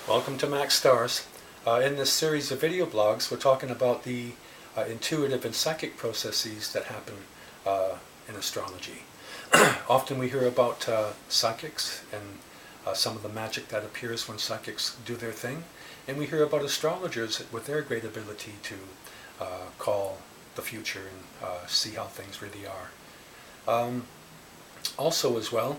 Welcome to Max Stars. In this series of video blogs, we're talking about the intuitive and psychic processes that happen in astrology. Often we hear about psychics and some of the magic that appears when psychics do their thing, and we hear about astrologers with their great ability to call the future and see how things really are. Also as well,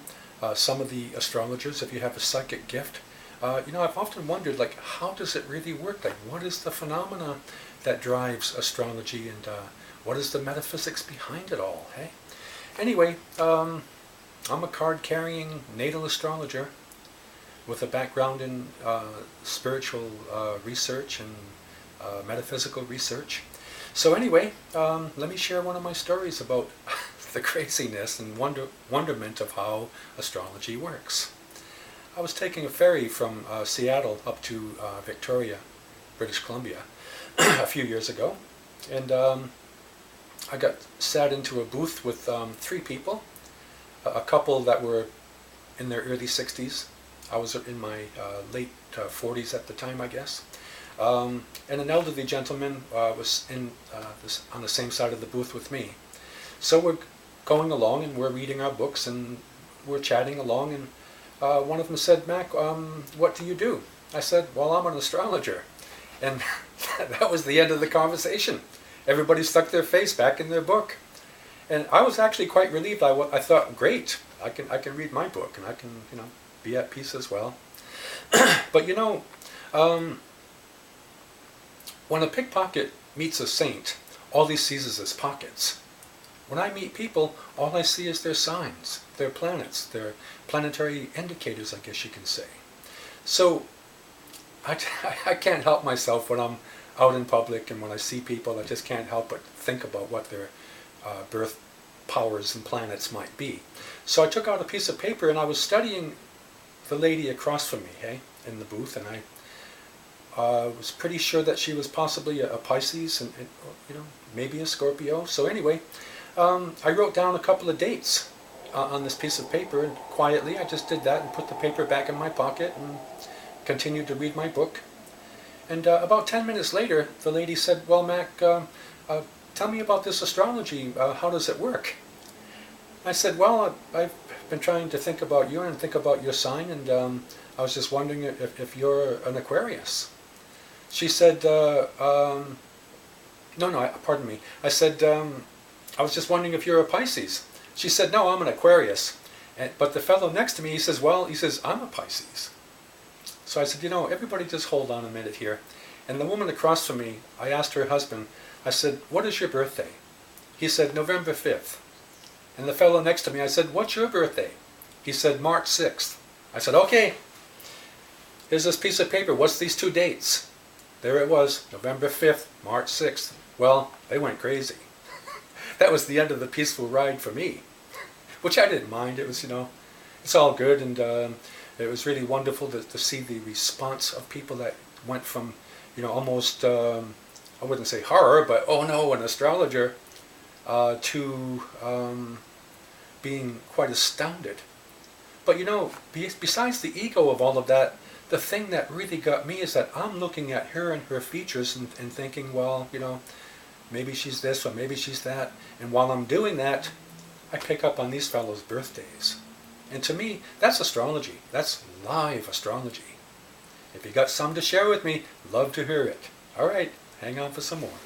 some of the astrologers, if you have a psychic gift, I've often wondered, how does it really work? What is the phenomena that drives astrology, and what is the metaphysics behind it all, hey? Anyway, I'm a card-carrying natal astrologer with a background in spiritual research and metaphysical research. So anyway, let me share one of my stories about the craziness and wonderment of how astrology works. I was taking a ferry from Seattle up to Victoria, British Columbia, a few years ago, and I got sat into a booth with three people, a couple that were in their early 60s. I was in my late 40s at the time, I guess, and an elderly gentleman was on the same side of the booth with me. So we're going along and we're reading our books and we're chatting along, and one of them said, "Mac, what do you do?" I said, "Well, I'm an astrologer." And that was the end of the conversation. Everybody stuck their face back in their book. And I was actually quite relieved. I thought, great, I can read my book and I can, be at peace as well. But when a pickpocket meets a saint, all he sees is his pockets. When I meet people, all I see is their signs, their planets, their planetary indicators, I guess you can say. So I can't help myself when I'm out in public and when I see people. I just can't help but think about what their birth powers and planets might be. So I took out a piece of paper and I was studying the lady across from me, in the booth, and I was pretty sure that she was possibly a Pisces and maybe a Scorpio. So anyway, I wrote down a couple of dates on this piece of paper, and quietly I just did that and put the paper back in my pocket and continued to read my book. And about 10 minutes later, the lady said, "Well, Mac, tell me about this astrology. How does it work?" I said, "Well, I've been trying to think about you and think about your sign, and I was just wondering if you're an Aquarius." She said, pardon me. I said, "I was just wondering if you're a Pisces." She said, "No, I'm an Aquarius." But the fellow next to me, he says, "I'm a Pisces." So I said, everybody just hold on a minute here. And the woman across from me, I asked her husband, I said, "What is your birthday?" He said, "November 5th. And the fellow next to me, I said, "What's your birthday?" He said, "March 6th. I said, "Okay, here's this piece of paper. What's these two dates?" There it was, November 5th, March 6th. Well, they went crazy. That was the end of the peaceful ride for me, which I didn't mind. It was, it's all good, and it was really wonderful to see the response of people that went from, almost, I wouldn't say horror, but oh no, an astrologer, to being quite astounded. But besides the ego of all of that, the thing that really got me is that I'm looking at her and her features and thinking, well, maybe she's this or maybe she's that. And while I'm doing that, I pick up on these fellows' birthdays. And to me, that's astrology. That's live astrology. If you got some to share with me, love to hear it. All right, hang on for some more.